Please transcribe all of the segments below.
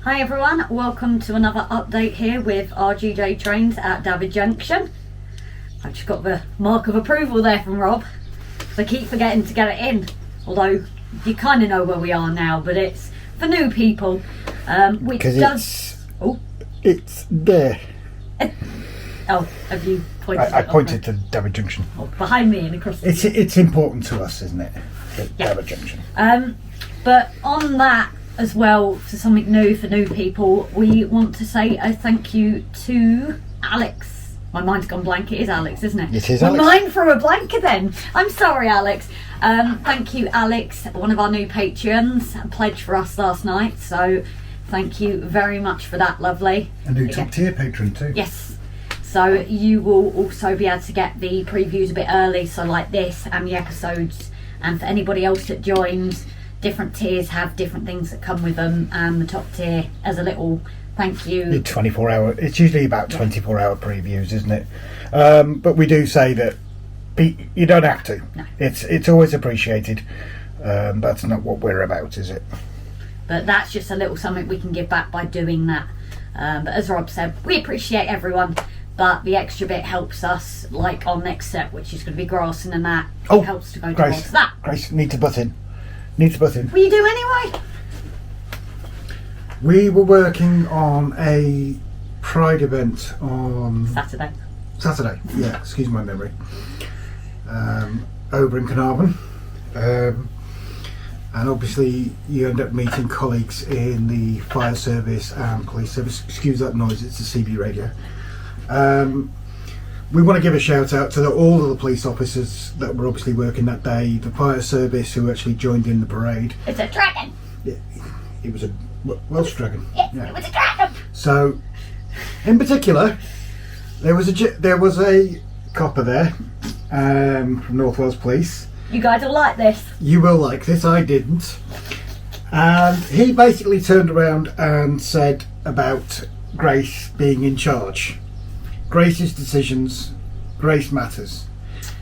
Hi everyone, welcome to another update here with RGJ trains at Delph Junction. I've just got the mark of approval there from Rob. I keep forgetting to get it in, although you kind of know where we are now, but it's for new people. Which does... It's there. Oh, have you pointed I pointed to Delph Junction. Oh, behind me and across the... It's important to us, isn't it? Yeah. Delph Junction. But on that as well, for something new for new people, we want to say a thank you to Alex. My mind's gone blank. It is Alex, isn't it? It is My Alex. mind threw a blank then. I'm sorry, Alex. Thank you, Alex, one of our new patrons, a pledge for us last night. So thank you very much for that, lovely. A new top tier patron too. Yes. So you will also be able to get the previews a bit early, so like this and the episodes. And for anybody else that joins, different tiers have different things that come with them, and the top tier as a little thank you. 24 hour. It's usually about 24 hour previews, isn't it? But we do say that you don't have to. No. It's always appreciated. That's not what we're about, is it? But that's just a little something we can give back by doing that. But as Rob said, we appreciate everyone. But the extra bit helps us, like our next set, which is going to be grassing and that. Oh, it helps to go Grace, towards that. Grace, need to butt in. What you do anyway? We were working on a Pride event on Saturday, yeah, excuse my memory. Over in Carnarvon. And obviously you end up meeting colleagues in the fire service and police service. Excuse that noise, it's the CB radio. We want to give a shout out to all of the police officers that were obviously working that day, the fire service who actually joined in the parade. It's a dragon. Yeah, it was a Welsh dragon. Yes, yeah. It was a dragon. So, in particular, there was a copper there from North Wales Police. You guys will like this. You will like this. I didn't. And he basically turned around and said about Grace being in charge. Grace's decisions, Grace matters.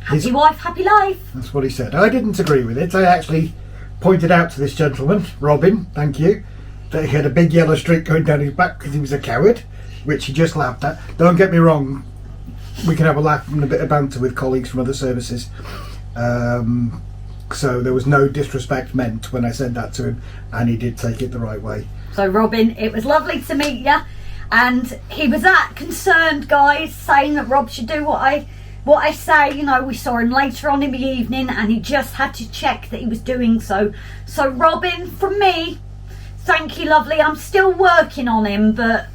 Happy wife, happy life. That's what he said. I didn't agree with it. I actually pointed out to this gentleman, Robin, thank you, that he had a big yellow streak going down his back because he was a coward, which he just laughed at. Don't get me wrong, we can have a laugh and a bit of banter with colleagues from other services. So there was no disrespect meant when I said that to him, and he did take it the right way. So Robin, it was lovely to meet you. And he was that concerned, guys, saying that Rob should do what I say. You know, we saw him later on in the evening and he just had to check that he was doing so. So Robin, from me, thank you, lovely. I'm still working on him, but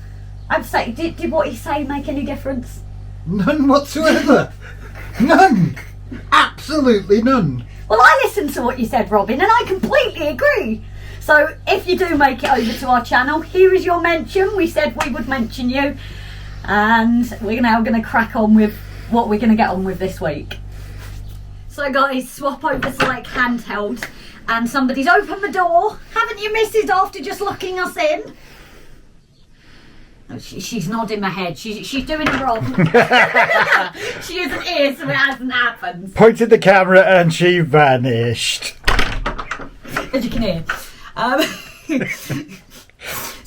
I'd say, did what he say make any difference? None whatsoever. None. Absolutely none. Well, I listened to what you said, Robin, and I completely agree. So if you do make it over to our channel, here is your mention. We said we would mention you. And we're now going to crack on with what we're going to get on with this week. So guys, swap over to like handheld. And somebody's opened the door. Haven't you, Mrs. after just locking us in? Oh, she's nodding her head. She's doing it wrong. She isn't here, so it hasn't happened. Pointed the camera and she vanished. As you can hear.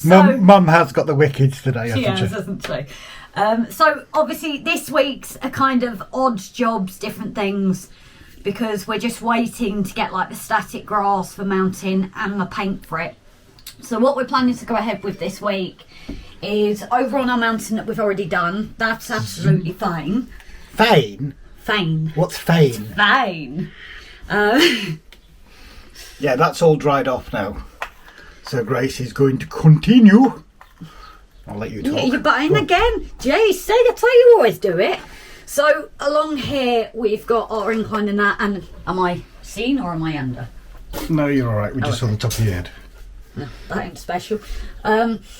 Mum has got the wickeds today, hasn't she? So obviously this week's a kind of odd jobs, different things, because we're just waiting to get like the static grass for mounting and the paint for it. So what we're planning to go ahead with this week is over on our mountain that we've already done. That's absolutely fine. Fine? Fine. What's fine? Fine. Yeah, that's all dried off now. So Grace is going to continue. I'll let you talk. Yeah, you're butting again. Jay, say that's how you always do it. So along here we've got our incline and that. And am I seen or am I under? No, you're all right. We just saw the top of your head. No, that ain't special.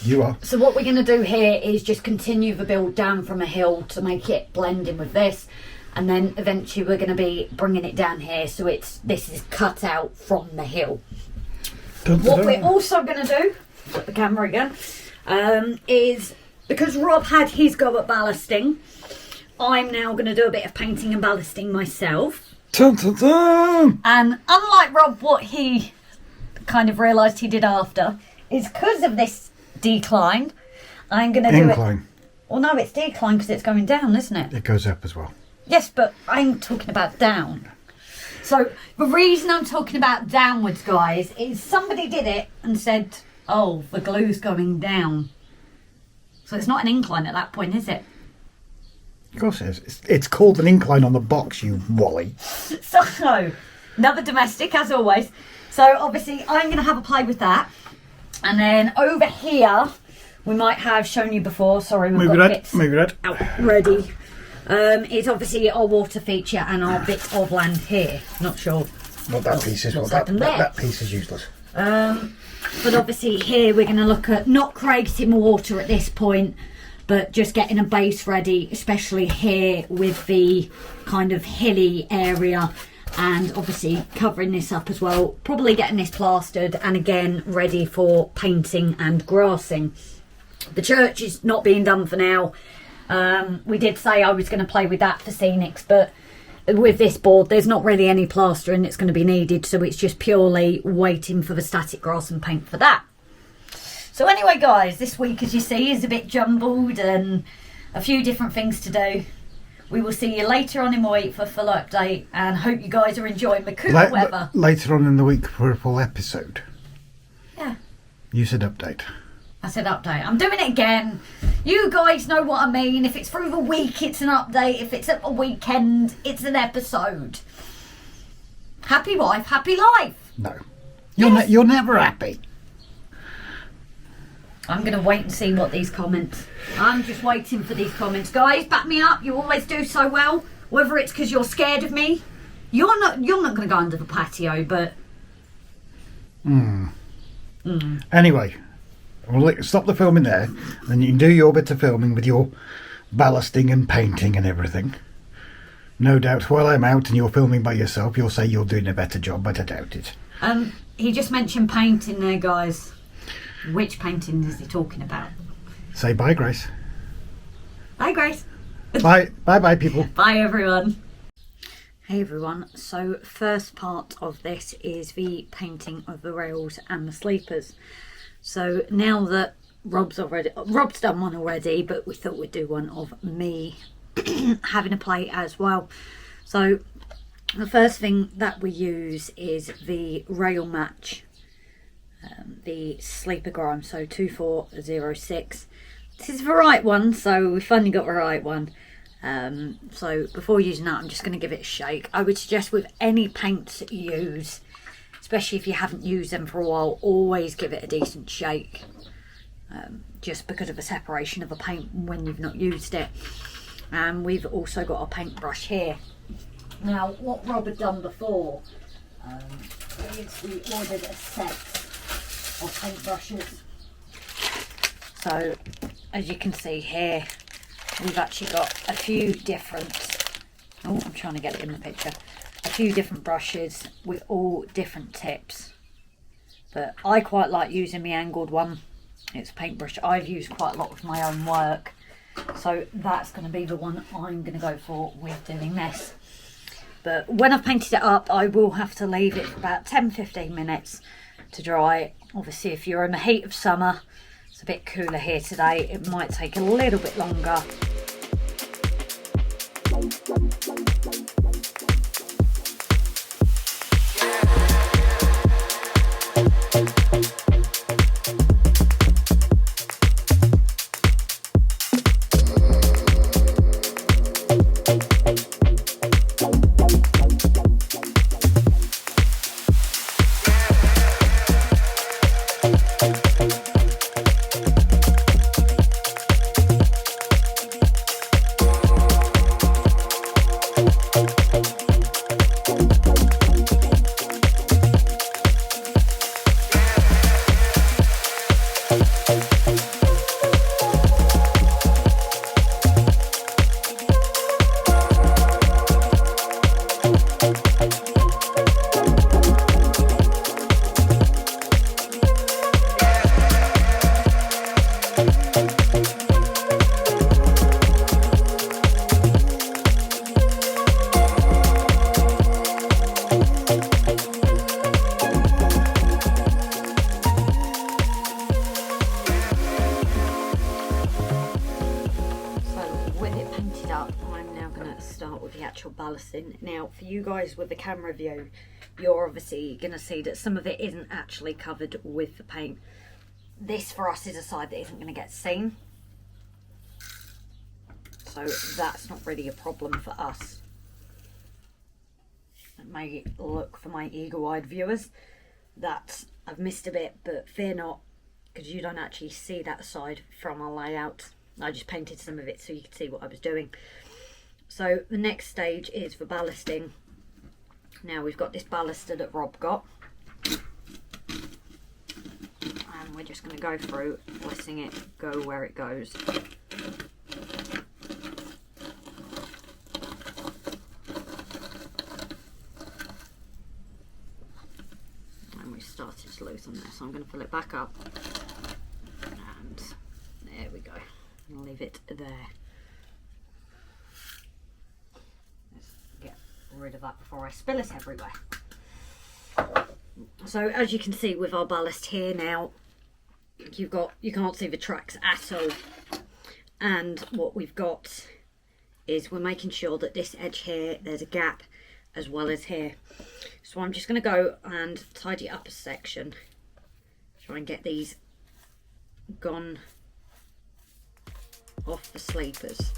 You are. So what we're going to do here is just continue the build down from a hill to make it blend in with this. And then eventually we're going to be bringing it down here, so this is cut out from the hill. What we're also going to do, put the camera again, is because Rob had his go at ballasting, I'm now going to do a bit of painting and ballasting myself. Dun, dun, dun. And unlike Rob, what he kind of realised he did after is because of this decline. I'm going to do Incline. it. Well, no, it's decline because it's going down, isn't it? It goes up as well. Yes, but I'm talking about down. So the reason I'm talking about downwards, guys, is somebody did it and said, oh, the glue's going down. So it's not an incline at that point, is it? Of course it is. It's called an incline on the box, you wally. So, another domestic, as always. So obviously I'm going to have a play with that. And then over here, we might have shown you before. Sorry, we've got bits out ready. It's obviously our water feature and our bit of land here. Not sure what that piece is. What's Well, happened there. that piece is useless. But obviously here we're going to look at not creating water at this point, but just getting a base ready, especially here with the kind of hilly area, and obviously covering this up as well, probably getting this plastered and again ready for painting and grassing. The church is not being done for now. We did say I was going to play with that for scenics, but with this board there's not really any plastering that's going to be needed, so it's just purely waiting for the static grass and paint for that. So anyway guys, this week as you see is a bit jumbled and a few different things to do. We will see you later on in the week for a full update, and hope you guys are enjoying the cooler weather. Later on in the week for a full episode. Yeah. You said update. I said update. I'm doing it again. You guys know what I mean. If it's through the week, it's an update. If it's at the weekend, it's an episode. Happy wife, happy life. No. You're never happy. I'm going to wait and see what these comments. I'm just waiting for these comments. Guys, back me up. You always do so well. Whether it's because you're scared of me. You're not going to go under the patio, but... Anyway, we'll stop the filming there. Then you can do your bit of filming with your ballasting and painting and everything. No doubt while I'm out and you're filming by yourself, you'll say you're doing a better job, but I doubt it. He just mentioned painting there, guys. Which painting is he talking about? Say bye, Grace. Bye, Grace. Bye, people. Bye, everyone. Hey, everyone. So, first part of this is the painting of the rails and the sleepers. So, now that Rob's done one already, but we thought we'd do one of me having a play as well. So, the first thing that we use is the rail match. The sleeper grime, so 2406. This is the right one, so we finally got the right one. So before using that, I'm just going to give it a shake. I would suggest with any paints that you use, especially if you haven't used them for a while, always give it a decent shake, just because of the separation of the paint when you've not used it. And we've also got a paintbrush here. Now, what Rob had done before is we ordered a set of paintbrushes. So as you can see here, we've actually got a few different, I'm trying to get it in the picture, a few different brushes with all different tips, but I quite like using the angled one. It's a paintbrush I've used quite a lot with my own work, so that's going to be the one I'm going to go for with doing this. But when I've painted it up, I will have to leave it for about 10-15 minutes to dry. Obviously, if you're in the heat of summer, it's a bit cooler here today, it might take a little bit longer. the actual ballasting. Now, for you guys with the camera view, you're obviously going to see that some of it isn't actually covered with the paint. This for us is a side that isn't going to get seen, so that's not really a problem for us. It may look for my eagle-eyed viewers that I've missed a bit, but fear not, because you don't actually see that side from our layout. I just painted some of it so you could see what I was doing. So the next stage is for ballasting. Now we've got this ballaster that Rob got, and we're just going to go through, letting it go where it goes. And we started to loosen this, so I'm going to fill it back up, and there we go. I'll leave it there. Let's get rid of that before I spill it everywhere. So as you can see with our ballast here now, you can't see the tracks at all. And what we've got is we're making sure that this edge here, there's a gap as well as here. So I'm just going to go and tidy up a section. Try and get these gone off the sleepers.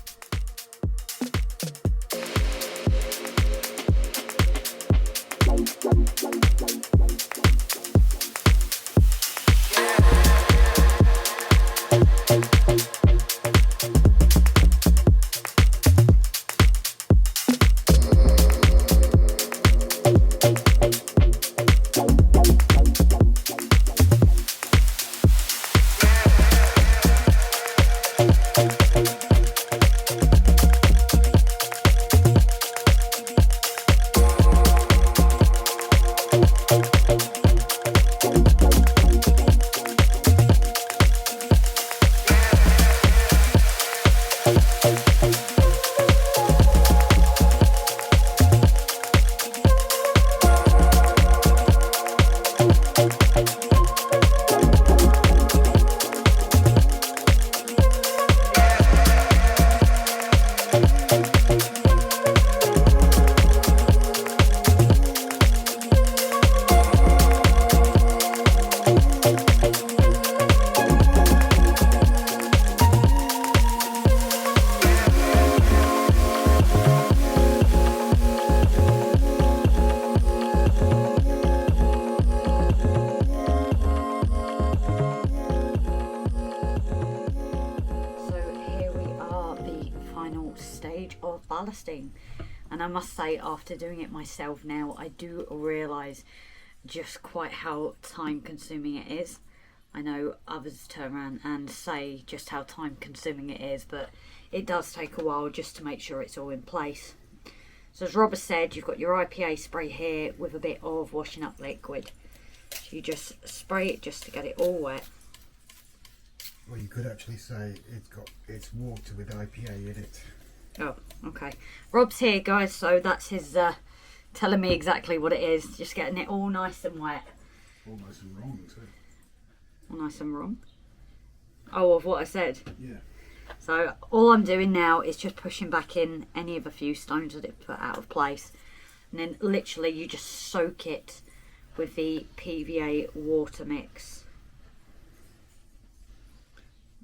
Ballasting, and I must say, after doing it myself now, I do realise just quite how time consuming it is. I know others turn around and say just how time consuming it is, but it does take a while just to make sure it's all in place. So as Robert said, you've got your IPA spray here with a bit of washing up liquid. So you just spray it just to get it all wet. Well, you could actually say it's water with IPA in it. Oh, okay. Rob's here, guys, so that's his telling me exactly what it is. Just getting it all nice and wet. All nice and wrong, too. All nice and wrong? Oh, of what I said? Yeah. So all I'm doing now is just pushing back in any of a few stones that it put out of place. And then literally you just soak it with the PVA water mix.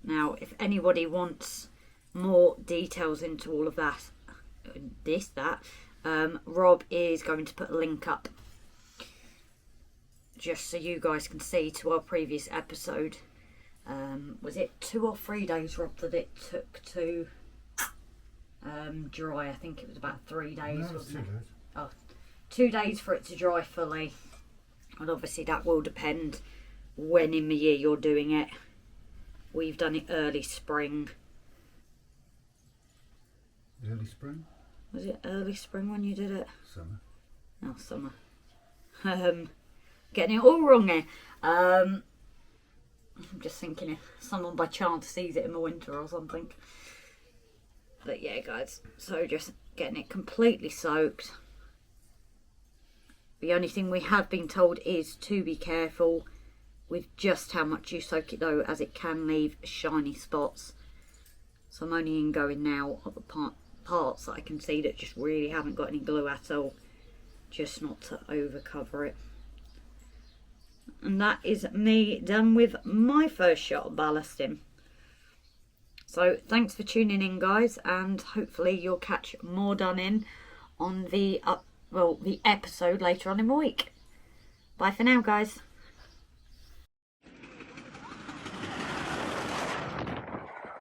Now, if anybody wants more details into all of that, Rob is going to put a link up just so you guys can see to our previous episode. Was it 2 or 3 days, Rob, that it took to dry? I think it was about 3 days, wasn't it? Oh, 2 days for it to dry fully, and obviously that will depend when in the year you're doing it. We've done it early spring. Early spring? Was it early spring when you did it? Summer. Oh, summer. Getting it all wrong here. I'm just thinking if someone by chance sees it in the winter or something. But yeah, guys, so just getting it completely soaked. The only thing we have been told is to be careful with just how much you soak it though, as it can leave shiny spots. So I'm only going now at the parts that I can see that just really haven't got any glue at all, just not to over cover it. And that is me done with my first shot of ballasting. So thanks for tuning in, guys, and hopefully you'll catch more done in on the episode later on in the week. Bye for now, guys.